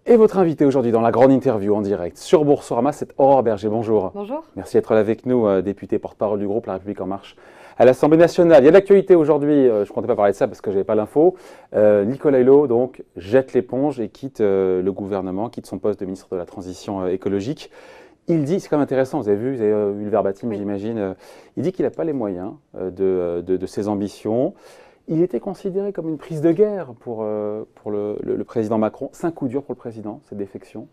Et votre invité aujourd'hui dans la grande interview en direct sur Boursorama, c'est Aurore Berger. Bonjour. Bonjour. Merci d'être là avec nous, député porte-parole du groupe La République En Marche à l'Assemblée nationale. Il y a de l'actualité aujourd'hui, je ne comptais pas parler de ça parce que je n'avais pas l'info. Nicolas Hulot donc, jette l'éponge et quitte le gouvernement, quitte son poste de ministre de la Transition écologique. Il dit, c'est quand même intéressant, vous avez vu le verbatim, Oui. j'imagine, il dit qu'il n'a pas les moyens de ses ambitions. Il était considéré comme une prise de guerre pour le président Macron. C'est un coup dur pour le président, cette défection.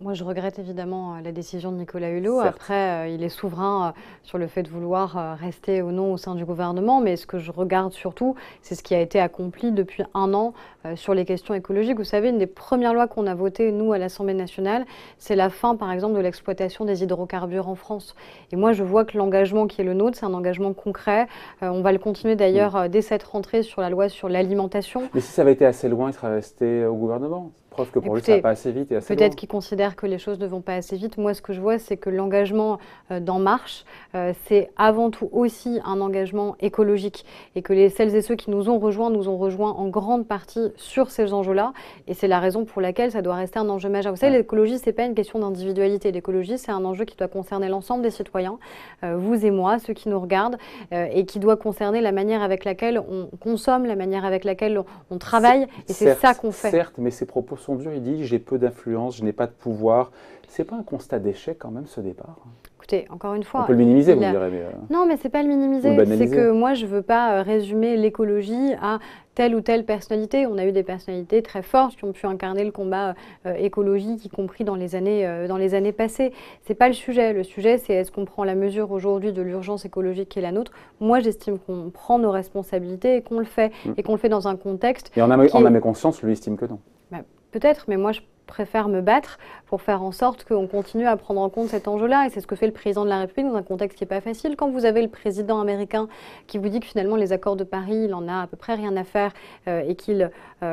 Moi, je regrette évidemment la décision de Nicolas Hulot. Certes. Après, il est souverain sur le fait de vouloir rester ou non au sein du gouvernement. Mais ce que je regarde surtout, c'est ce qui a été accompli depuis un an sur les questions écologiques. Vous savez, une des premières lois qu'on a votées, nous, à l'Assemblée nationale, c'est la fin, par exemple, de l'exploitation des hydrocarbures en France. Et moi, je vois que l'engagement qui est le nôtre, c'est un engagement concret. On va le continuer d'ailleurs dès cette rentrée sur la loi sur l'alimentation. Mais si ça avait été assez loin, il serait resté au gouvernement. Preuve que pour lui, ça va pas assez vite et assez loin. Peut-être qu'il considère que les choses ne vont pas assez vite. Moi, ce que je vois, c'est que l'engagement d'En Marche, c'est avant tout aussi un engagement écologique. Et que celles et ceux qui nous ont rejoints en grande partie sur ces enjeux-là. Et c'est la raison pour laquelle ça doit rester un enjeu majeur. Vous savez, l'écologie, ce n'est pas une question d'individualité. L'écologie, c'est un enjeu qui doit concerner l'ensemble des citoyens, vous et moi, ceux qui nous regardent, et qui doit concerner la manière avec laquelle on consomme, la manière avec laquelle on travaille. Et c'est ça qu'on fait. Certes, mais ses propos sont durs. Il dit « j'ai peu d'influence, je n'ai pas de pouvoir ». C'est pas un constat d'échec quand même, ce départ? Écoutez, encore une fois… On peut le minimiser, vous me direz. Mais Non, mais c'est pas le minimiser. C'est que moi, je veux pas résumer l'écologie à telle ou telle personnalité. On a eu des personnalités très fortes qui ont pu incarner le combat écologique, y compris dans les années passées. C'est pas le sujet. Le sujet, c'est est-ce qu'on prend la mesure aujourd'hui de l'urgence écologique qui est la nôtre. Moi, j'estime qu'on prend nos responsabilités et qu'on le fait. Et qu'on le fait dans un contexte… Et en âme et conscience, lui estime que non. Peut-être, mais moi, je préfère me battre pour faire en sorte qu'on continue à prendre en compte cet enjeu-là. Et c'est ce que fait le président de la République dans un contexte qui n'est pas facile. Quand vous avez le président américain qui vous dit que finalement les accords de Paris, il en a à peu près rien à faire et qu'il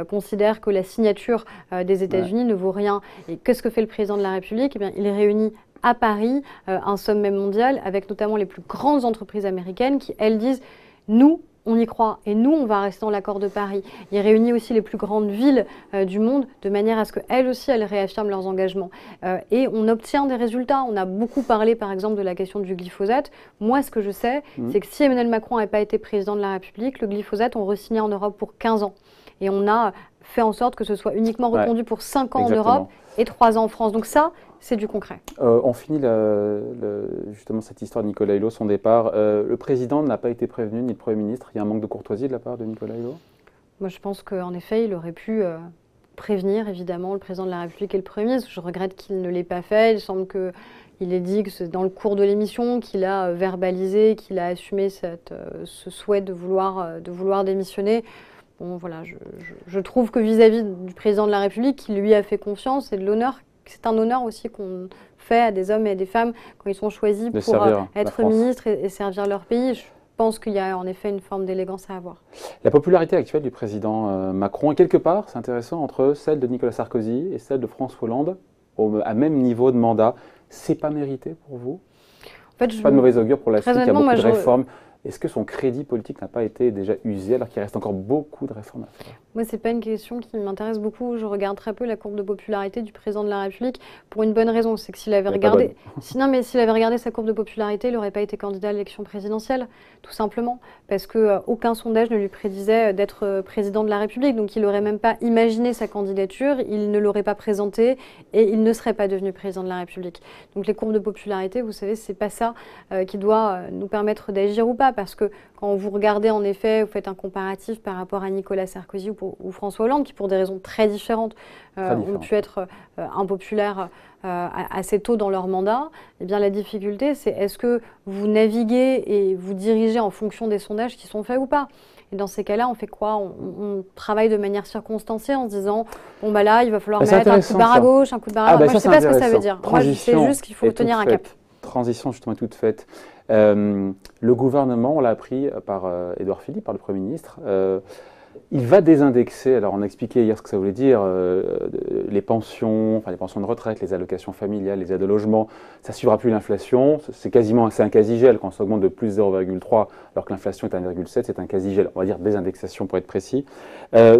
considère que la signature des États-Unis ne vaut rien. Et qu'est-ce que fait le président de la République? Eh bien, il réunit à Paris un sommet mondial avec notamment les plus grandes entreprises américaines qui, elles, disent « nous, on y croit et nous, on va rester dans l'accord de Paris ». Il réunit aussi les plus grandes villes du monde de manière à ce qu'elles aussi, elles réaffirment leurs engagements. Et on obtient des résultats. On a beaucoup parlé, par exemple, de la question du glyphosate. Moi, ce que je sais, c'est que si Emmanuel Macron n'avait pas été président de la République, le glyphosate, on re-signait en Europe pour 15 ans. Et on a fait en sorte que ce soit uniquement reconduit pour 5 ans en Europe et 3 ans en France. Donc ça, c'est du concret. On finit justement cette histoire de Nicolas Hulot, son départ. Le président n'a pas été prévenu, ni le Premier ministre. Il y a un manque de courtoisie de la part de Nicolas Hulot? Moi, je pense qu'en effet, il aurait pu prévenir, évidemment, le président de la République et le Premier ministre. Je regrette qu'il ne l'ait pas fait. Il semble qu'il ait dit que c'est dans le cours de l'émission qu'il a verbalisé, qu'il a assumé ce souhait de vouloir démissionner. Bon, voilà, je trouve que vis-à-vis du président de la République, qui lui a fait confiance, et de l'honneur, c'est un honneur aussi qu'on fait à des hommes et des femmes quand ils sont choisis pour être ministres et servir leur pays. Je pense qu'il y a en effet une forme d'élégance à avoir. La popularité actuelle du président Macron est quelque part, c'est intéressant, entre celle de Nicolas Sarkozy et celle de François Hollande, à même niveau de mandat. C'est pas mérité pour vous? En fait, pas de mauvais augure pour la suite, il y a beaucoup de réformes. Est-ce que son crédit politique n'a pas été déjà usé alors qu'il reste encore beaucoup de réformes à faire? Moi, ce n'est pas une question qui m'intéresse beaucoup. Je regarde très peu la courbe de popularité du président de la République pour une bonne raison. C'est que s'il avait regardé, s'il avait regardé sa courbe de popularité, il n'aurait pas été candidat à l'élection présidentielle, tout simplement. Parce qu'aucun sondage ne lui prédisait d'être président de la République. Donc, il n'aurait même pas imaginé sa candidature, il ne l'aurait pas présentée et il ne serait pas devenu président de la République. Donc, les courbes de popularité, vous savez, ce n'est pas ça qui doit nous permettre d'agir ou pas. Parce que quand vous regardez, en effet, vous faites un comparatif par rapport à Nicolas Sarkozy ou François Hollande, qui pour des raisons très différentes ont pu être impopulaires assez tôt dans leur mandat, eh bien la difficulté, c'est est-ce que vous naviguez et vous dirigez en fonction des sondages qui sont faits ou pas? Et dans ces cas-là, on fait quoi? On travaille de manière circonstanciée en se disant bon bah là, il va falloir mettre un coup de barre à gauche, un coup de barre à droite. Moi, je ne sais pas ce que ça veut dire. Moi, je sais juste qu'il faut tenir un cap. Transition justement toute faite. Le gouvernement, on l'a appris par Édouard Philippe, par le Premier ministre, Il va désindexer, alors on a expliqué hier ce que ça voulait dire, les pensions, enfin les pensions de retraite, les allocations familiales, les aides au logement, ça ne suivra plus l'inflation, c'est un quasi-gel quand ça augmente de plus 0,3 alors que l'inflation est à 1,7, c'est un quasi-gel, on va dire désindexation pour être précis.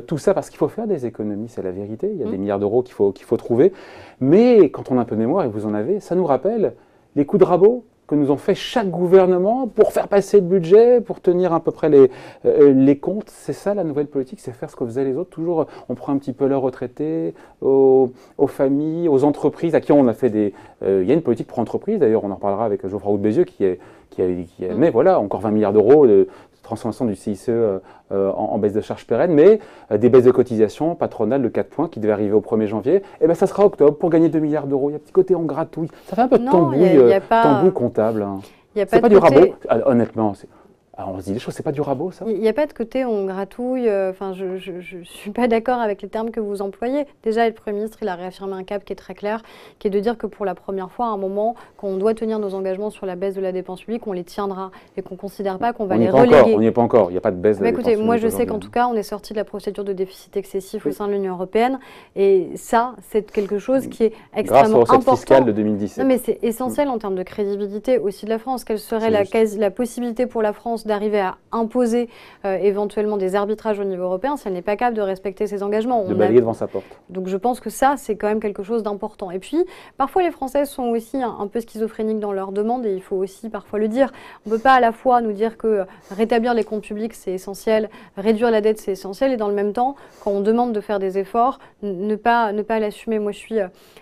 Tout ça parce qu'il faut faire des économies, c'est la vérité, il y a des milliards d'euros qu'il faut trouver, mais quand on a un peu de mémoire, et vous en avez, ça nous rappelle les coups de rabot que nous ont fait chaque gouvernement pour faire passer le budget, pour tenir à peu près les comptes. C'est ça la nouvelle politique, c'est faire ce que faisaient les autres. Toujours, on prend un petit peu leurs retraités, aux familles, aux entreprises, à qui on a fait des... Il y a une politique pour entreprises, d'ailleurs on en reparlera avec Geoffroy Roux de Bézieux, qui mais voilà, encore 20 milliards d'euros de transformation du CICE en baisse de charges pérennes, mais des baisses de cotisations patronales de 4 points qui devaient arriver au 1er janvier, et ben ça sera octobre pour gagner 2 milliards d'euros. Il y a un petit côté on gratouille. Ça fait un peu de tambouille comptable. Hein. C'est pas du rabot. Honnêtement, alors on se dit les choses, c'est pas du rabot, ça? Il n'y a pas de côté on gratouille, enfin je ne suis pas d'accord avec les termes que vous employez. Déjà, le Premier ministre, il a réaffirmé un cap qui est très clair, qui est de dire que pour la première fois, à un moment, quand on doit tenir nos engagements sur la baisse de la dépense publique, on les tiendra et qu'on ne considère pas qu'on va les reléguer. On n'y est pas encore, il n'y a pas de baisse de la dépense publique. Écoutez, moi je sais qu'en tout cas, on est sorti de la procédure de déficit excessif au sein de l'Union européenne et ça, c'est quelque chose qui est extrêmement important. Grâce aux recettes fiscales de 2017. Non mais c'est essentiel en termes de crédibilité aussi de la France. Quelle serait la possibilité pour la France d'arriver à imposer éventuellement des arbitrages au niveau européen si elle n'est pas capable de respecter ses engagements. De balayer devant sa porte. Donc je pense que ça, c'est quand même quelque chose d'important. Et puis, parfois les Français sont aussi un peu schizophréniques dans leurs demandes et il faut aussi parfois le dire. On ne peut pas à la fois nous dire que rétablir les comptes publics, c'est essentiel, réduire la dette, c'est essentiel, et dans le même temps, quand on demande de faire des efforts, ne pas l'assumer. Moi, je suis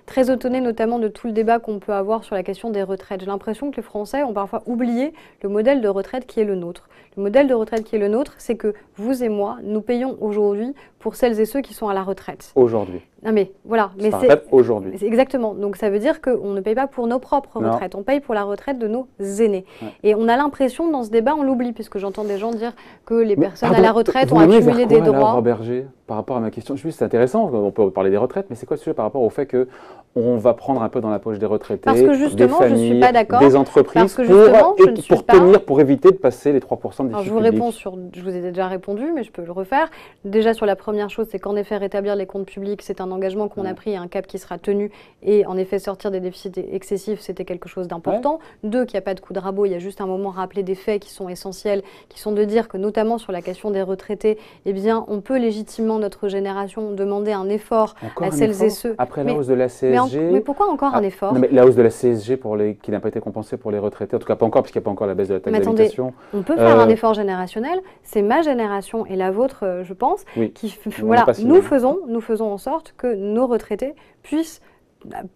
très étonnée notamment de tout le débat qu'on peut avoir sur la question des retraites. J'ai l'impression que les Français ont parfois oublié le modèle de retraite qui est le nôtre. Le modèle de retraite qui est le nôtre, c'est que vous et moi, nous payons aujourd'hui pour celles et ceux qui sont à la retraite. Aujourd'hui. Non mais voilà. Mais c'est aujourd'hui. Exactement. Donc ça veut dire qu'on ne paye pas pour nos propres retraites, on paye pour la retraite de nos aînés. Ouais. Et on a l'impression dans ce débat, on l'oublie, puisque j'entends des gens dire que les personnes à la retraite ont accumulé des droits. Laure Berger, par rapport à ma question, juste c'est intéressant, on peut parler des retraites, mais c'est quoi le sujet par rapport au fait que on va prendre un peu dans la poche des retraités, parce que justement, des familles, je suis pas d'accord, des entreprises, pour éviter de passer les 3% de déficit public. Je vous ai déjà répondu, mais je peux le refaire. Déjà sur la première chose, c'est qu'en effet, rétablir les comptes publics, c'est un engagement qu'on a pris, un cap qui sera tenu, et en effet, sortir des déficits excessifs, c'était quelque chose d'important. Ouais. Deux, qu'il n'y a pas de coup de rabot, il y a juste un moment rappeler des faits qui sont essentiels, qui sont de dire que notamment sur la question des retraités, eh bien, on peut légitimement, notre génération, demander un effort à celles et ceux... Après la hausse de la CSG... Mais pourquoi encore un effort? Non, mais la hausse de la CSG qui n'a pas été compensée pour les retraités, en tout cas pas encore, puisqu'il n'y a pas encore la baisse de la taxe d'habitation. On peut faire un effort générationnel, c'est ma génération et la vôtre, je pense, qui voilà, nous faisons en sorte que nos retraités puissent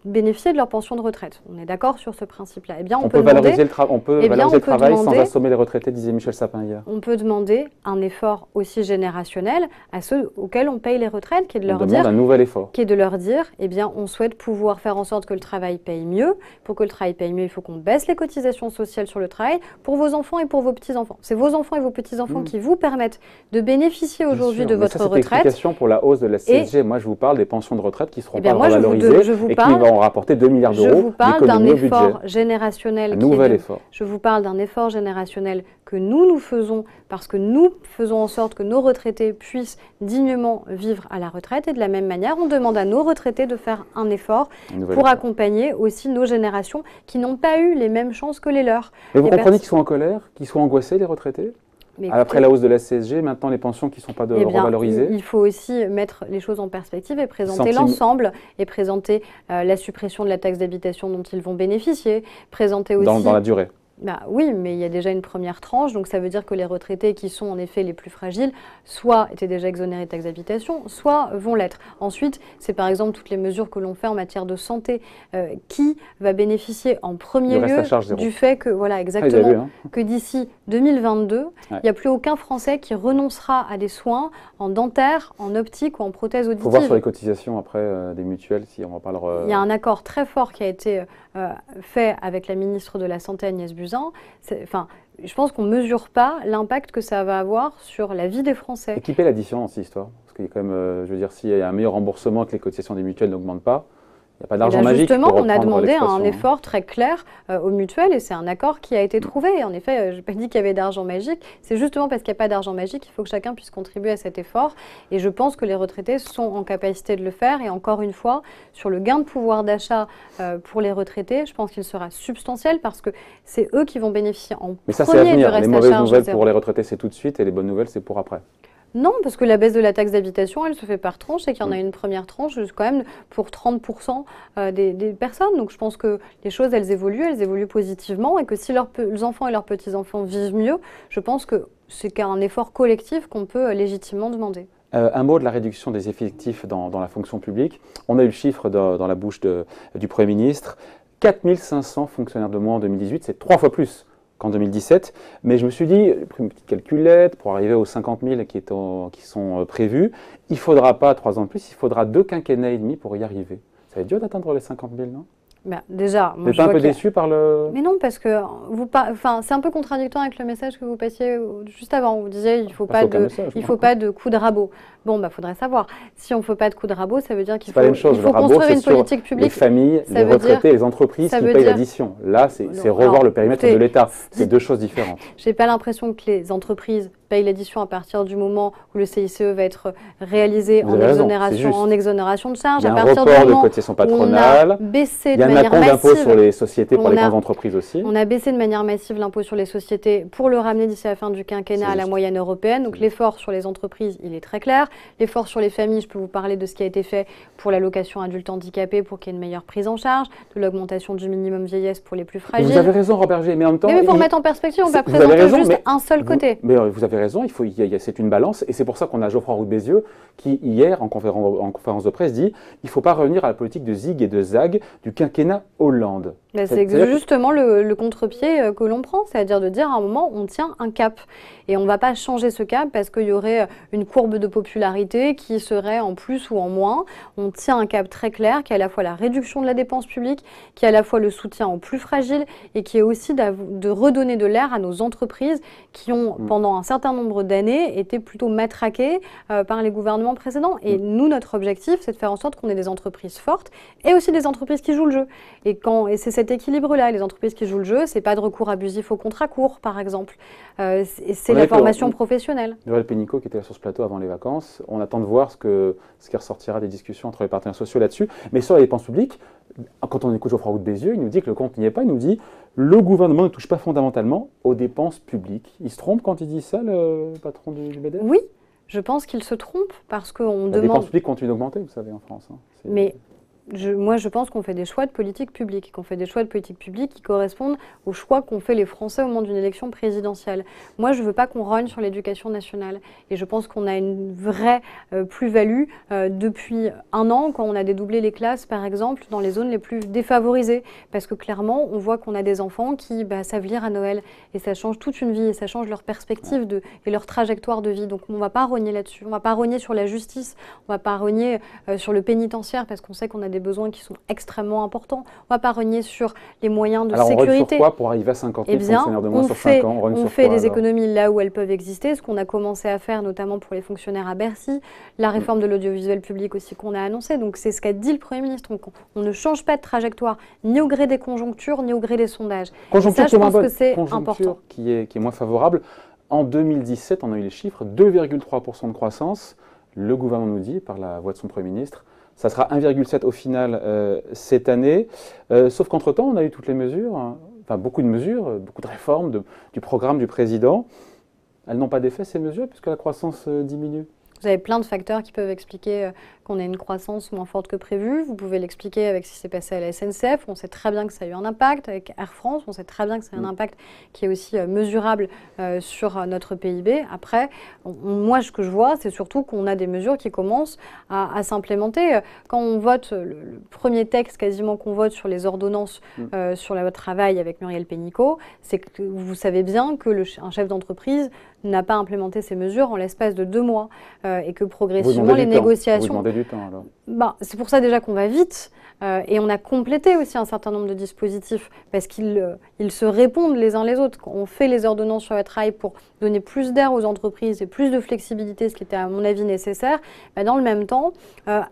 bénéficier de leur pension de retraite. On est d'accord sur ce principe-là. Eh bien, on peut valoriser le travail sans assommer les retraités, disait Michel Sapin hier. On peut demander un effort aussi générationnel à ceux auxquels on paye les retraites, qui est de leur dire, un nouvel effort. Qui est de leur dire, eh bien, on souhaite pouvoir faire en sorte que le travail paye mieux. Pour que le travail paye mieux, il faut qu'on baisse les cotisations sociales sur le travail pour vos enfants et pour vos petits-enfants. C'est vos enfants et vos petits-enfants qui vous permettent de bénéficier aujourd'hui de votre retraite. C'est l'explication pour la hausse de la CSG. Moi, je vous parle des pensions de retraite qui ne seront pas revalorisées. Qui vont rapporter 2 milliards d'euros. Je vous parle d'un effort générationnel. Je vous parle d'un effort générationnel que nous faisons parce que nous faisons en sorte que nos retraités puissent dignement vivre à la retraite. Et de la même manière, on demande à nos retraités de faire un effort pour accompagner aussi nos générations qui n'ont pas eu les mêmes chances que les leurs. Mais vous comprenez qu'ils sont en colère, qu'ils soient angoissés, les retraités ? Après la hausse de la CSG, maintenant les pensions qui ne sont pas revalorisées. Il faut aussi mettre les choses en perspective et présenter l'ensemble, et présenter la suppression de la taxe d'habitation dont ils vont bénéficier, présenter aussi... Dans la durée. Bah oui, mais il y a déjà une première tranche, donc ça veut dire que les retraités qui sont en effet les plus fragiles, soit étaient déjà exonérés de taxe d'habitation, soit vont l'être. Ensuite, c'est par exemple toutes les mesures que l'on fait en matière de santé, qui va bénéficier en premier lieu du fait que, voilà, exactement, que d'ici 2022, il n'y a plus aucun Français qui renoncera à des soins en dentaire, en optique ou en prothèse auditive. Il faut voir sur les cotisations après des mutuelles, si on en parle. Il y a un accord très fort qui a été fait avec la ministre de la Santé, Agnès Buzyn. Je pense qu'on ne mesure pas l'impact que ça va avoir sur la vie des Français. Et qui paie l'addition dans cette histoire? Parce qu'il y a quand même, je veux dire, s'il y a un meilleur remboursement et que les cotisations des mutuelles n'augmentent pas, Il n'y a pas d'argent magique. Justement, on a demandé un effort très clair aux mutuelles et c'est un accord qui a été trouvé. Et en effet, je n'ai pas dit qu'il y avait d'argent magique. C'est justement parce qu'il n'y a pas d'argent magique qu'il faut que chacun puisse contribuer à cet effort. Et je pense que les retraités sont en capacité de le faire. Et encore une fois, sur le gain de pouvoir d'achat pour les retraités, je pense qu'il sera substantiel parce que c'est eux qui vont bénéficier en Mais ça, premier du reste à charge. Les mauvaises nouvelles pour les retraités, c'est tout de suite et les bonnes nouvelles, c'est pour après. Non, parce que la baisse de la taxe d'habitation, elle se fait par tranche et qu'il y en a une première tranche quand même pour 30% des personnes. Donc je pense que les choses, elles évoluent positivement et que si leurs enfants et leurs petits-enfants vivent mieux, je pense que c'est un effort collectif qu'on peut légitimement demander. Un mot de la réduction des effectifs dans la fonction publique. On a eu le chiffre dans la bouche du Premier ministre. 4500 fonctionnaires de moins en 2018, c'est 3 fois plus qu'en 2017, mais je me suis dit, j'ai pris une petite calculette pour arriver aux 50 000 qui sont prévus. Il ne faudra pas 3 ans de plus, il faudra 2 quinquennats et demi pour y arriver. Ça va être dur d'atteindre les 50 000, non? Ben, déjà, vous n'êtes pas un peu déçu par le... Mais non, parce que c'est un peu contradictoire avec le message que vous passiez juste avant. Vous disiez il faut pas de coup de rabot. Bon, bah, faudrait savoir. Si on ne fait pas de coup de rabot, ça veut dire qu'il faut construire une politique publique. Les familles, les retraités, les entreprises qui payent l'addition. Là, c'est revoir le périmètre de l'État. C'est deux choses différentes. Je n'ai pas l'impression que les entreprises payent l'addition à partir du moment où le CICE va être réalisé en exonération de charges. Il y a un report de cotisation patronale. Il y a un acompte d'impôt sur les sociétés pour les grandes entreprises aussi. On a baissé de manière massive l'impôt sur les sociétés pour le ramener d'ici la fin du quinquennat à la moyenne européenne. Donc l'effort sur les entreprises, il est très clair. L'effort sur les familles, je peux vous parler de ce qui a été fait pour l'allocation adulte handicapé pour qu'il y ait une meilleure prise en charge, de l'augmentation du minimum vieillesse pour les plus fragiles. Vous avez raison, Robert G. Mais en même temps... Mais pour mettre en perspective, on va présenter juste un seul côté. Mais vous avez raison, c'est une balance. Et c'est pour ça qu'on a Geoffroy Roux de Bézieux qui, hier, en conférence de presse, dit il ne faut pas revenir à la politique de zig et de zag du quinquennat Hollande. C'est justement le contre-pied que l'on prend, c'est-à-dire de dire à un moment, on tient un cap. Et on ne va pas changer ce cap parce qu'il y aurait une courbe de popularité qui serait en plus ou en moins. On tient un cap très clair qui est à la fois la réduction de la dépense publique, qui est à la fois le soutien aux plus fragiles et qui est aussi de redonner de l'air à nos entreprises qui ont, pendant un certain nombre d'années, été plutôt matraquées par les gouvernements précédents. Et nous, notre objectif, c'est de faire en sorte qu'on ait des entreprises fortes et aussi des entreprises qui jouent le jeu. Et c'est cet équilibre-là. Les entreprises qui jouent le jeu, c'est pas de recours abusif au contrat court, par exemple. C'est la formation professionnelle. Noël Pénicaud, qui était là sur ce plateau avant les vacances, on attend de voir ce qui ressortira des discussions entre les partenaires sociaux là-dessus. Mais sur les dépenses publiques, quand on écoute Geoffroy Roux de Bézieux, il nous dit que le compte n'y est pas. Il nous dit le gouvernement ne touche pas fondamentalement aux dépenses publiques. Il se trompe quand il dit ça, le patron du MEDEF? Oui, je pense qu'il se trompe parce qu'on demande... Les dépenses publiques continuent d'augmenter, vous savez, en France. Mais... Moi, je pense qu'on fait des choix de politique publique, qui correspondent aux choix qu'ont fait les Français au moment d'une élection présidentielle. Moi, je ne veux pas qu'on rogne sur l'éducation nationale. Et je pense qu'on a une vraie plus-value depuis un an, quand on a dédoublé les classes, par exemple, dans les zones les plus défavorisées. Parce que clairement, on voit qu'on a des enfants qui savent lire à Noël. Et ça change toute une vie, et ça change leur perspective et leur trajectoire de vie. Donc, on ne va pas rogner là-dessus. On ne va pas rogner sur la justice. On ne va pas rogner sur le pénitentiaire, parce qu'on sait qu'on a des besoins qui sont extrêmement importants. On ne va pas rogner sur les moyens de sécurité. Alors, on rogne sur quoi pour arriver à 50 000 fonctionnaires de moins sur 5 ans? On fait des économies là où elles peuvent exister, ce qu'on a commencé à faire notamment pour les fonctionnaires à Bercy, la réforme de l'audiovisuel public aussi qu'on a annoncée. Donc, c'est ce qu'a dit le Premier ministre. Donc, on ne change pas de trajectoire, ni au gré des conjonctures, ni au gré des sondages. Conjoncture, ça, je pense que c'est important. Qui est moins favorable. En 2017, on a eu les chiffres, 2,3% de croissance. Le gouvernement nous dit, par la voix de son Premier ministre, ça sera 1,7 au final cette année. Sauf qu'entre-temps, on a eu toutes les mesures, beaucoup de mesures, beaucoup de réformes du programme du président. Elles n'ont pas d'effet, ces mesures, puisque la croissance diminue. Vous avez plein de facteurs qui peuvent expliquer qu'on a une croissance moins forte que prévu. Vous pouvez l'expliquer avec ce qui s'est passé à la SNCF. On sait très bien que ça a eu un impact. Avec Air France, on sait très bien que ça a un impact qui est aussi mesurable sur notre PIB. Après, moi, ce que je vois, c'est surtout qu'on a des mesures qui commencent à s'implémenter. Quand on vote, le premier texte quasiment qu'on vote sur les ordonnances sur le travail avec Muriel Pénicaud, c'est que vous savez bien que un chef d'entreprise n'a pas implémenté ces mesures en l'espace de 2 mois et que progressivement les négociations... Vous demandez du temps alors. C'est pour ça déjà qu'on va vite. Et on a complété aussi un certain nombre de dispositifs parce qu'ils se répondent les uns les autres. On fait les ordonnances sur le travail pour donner plus d'air aux entreprises et plus de flexibilité, ce qui était à mon avis nécessaire. Dans le même temps,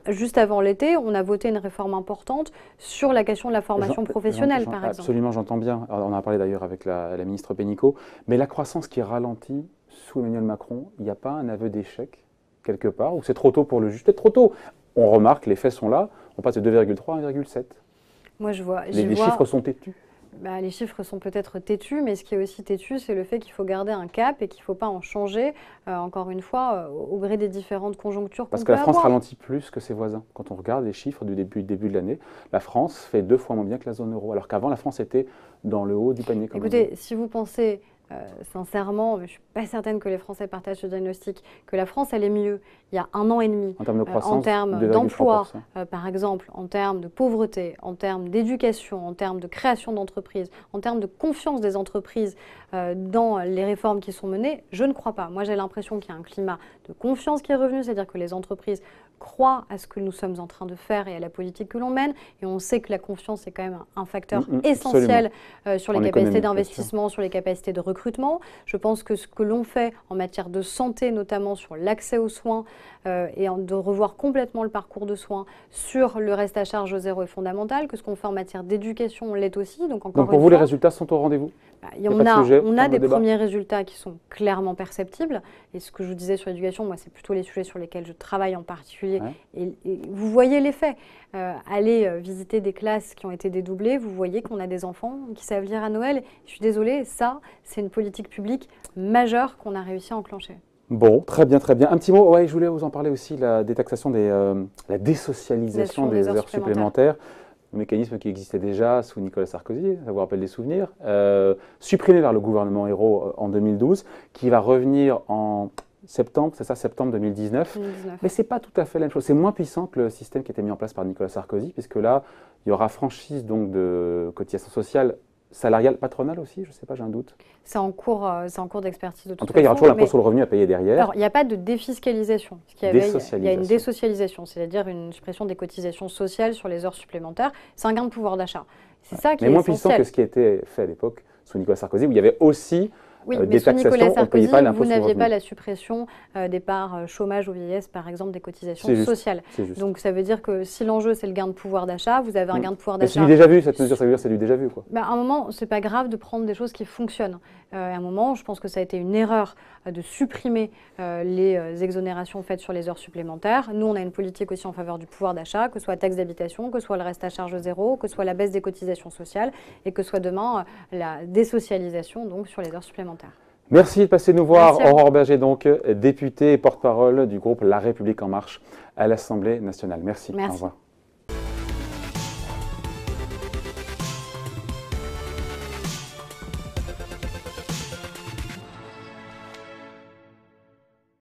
juste avant l'été, on a voté une réforme importante sur la question de la formation professionnelle, par exemple. Absolument, j'entends bien. Alors, on en a parlé d'ailleurs avec la ministre Pénicaud. Mais la croissance qui ralentit sous Emmanuel Macron, il n'y a pas un aveu d'échec quelque part, ou c'est trop tôt pour le juger? Peut-être trop tôt. On remarque, les faits sont là, on passe de 2,3 à 1,7. Moi, je vois. Les chiffres sont têtus. Les chiffres sont peut-être têtus, mais ce qui est aussi têtu, c'est le fait qu'il faut garder un cap et qu'il ne faut pas en changer, encore une fois, au gré des différentes conjonctures qu'on peut avoir. Parce que la France ralentit plus que ses voisins. Quand on regarde les chiffres du début de l'année, la France fait 2 fois moins bien que la zone euro, alors qu'avant, la France était dans le haut du panier. Écoutez, si vous pensez... sincèrement, je ne suis pas certaine que les Français partagent ce diagnostic, que la France allait mieux il y a 1 an et demi, en termes de croissance, en termes d'emploi, par exemple, en termes de pauvreté, en termes d'éducation, en termes de création d'entreprises, en termes de confiance des entreprises dans les réformes qui sont menées. Je ne crois pas. Moi, j'ai l'impression qu'il y a un climat de confiance qui est revenu, c'est-à-dire que les entreprises croient à ce que nous sommes en train de faire et à la politique que l'on mène. Et on sait que la confiance est quand même un facteur essentiel sur les capacités d'investissement, sur les capacités de recrutement. Je pense que ce que l'on fait en matière de santé, notamment sur l'accès aux soins et de revoir complètement le parcours de soins sur le reste à charge zéro est fondamental, que ce qu'on fait en matière d'éducation, on l'est aussi. Donc pour vous, les résultats sont au rendez-vous? On a des premiers résultats qui sont clairement perceptibles. Et ce que je vous disais sur l'éducation, moi, c'est plutôt les sujets sur lesquels je travaille en particulier. Ouais. Et vous voyez les faits. Allez visiter des classes qui ont été dédoublées, vous voyez qu'on a des enfants qui savent lire à Noël. Je suis désolée, ça, c'est une politique publique majeure qu'on a réussi à enclencher. Bon, très bien, très bien. Un petit mot, je voulais vous en parler aussi, la détaxation la désocialisation des heures supplémentaires. Un mécanisme qui existait déjà sous Nicolas Sarkozy, ça vous rappelle des souvenirs, supprimé par le gouvernement Ayrault en 2012, qui va revenir en septembre, c'est ça, septembre 2019. Mais ce n'est pas tout à fait la même chose. C'est moins puissant que le système qui a été mis en place par Nicolas Sarkozy, puisque là, il y aura franchise donc de cotisation sociale salariale, patronale aussi, je ne sais pas, j'ai un doute. C'est en cours d'expertise de toute façon. En tout cas, il y aura toujours l'impôt sur le revenu à payer derrière. Alors, il n'y a pas de défiscalisation. Il y a une désocialisation, c'est-à-dire une suppression des cotisations sociales sur les heures supplémentaires. C'est un gain de pouvoir d'achat. C'est ça qui est essentiel. Mais moins puissant que ce qui a été fait à l'époque sous Nicolas Sarkozy, où il y avait aussi des taxations, on ne payait pas l'impôt sur le revenu. Vous n'aviez pas la suppression des parts chômage ou vieillesse, par exemple, des cotisations sociales. Donc ça veut dire que si l'enjeu c'est le gain de pouvoir d'achat, vous avez un gain de pouvoir d'achat. C'est du déjà vu, cette mesure, ça veut dire c'est du déjà vu, quoi. À un moment, c'est pas grave de prendre des choses qui fonctionnent. À un moment, je pense que ça a été une erreur de supprimer les exonérations faites sur les heures supplémentaires. Nous, on a une politique aussi en faveur du pouvoir d'achat, que ce soit la taxe d'habitation, que ce soit le reste à charge zéro, que ce soit la baisse des cotisations sociales et que ce soit demain la désocialisation donc sur les heures supplémentaires. Merci de passer nous voir. Aurore Bergé, donc députée et porte-parole du groupe La République En Marche à l'Assemblée nationale. Merci. Au revoir.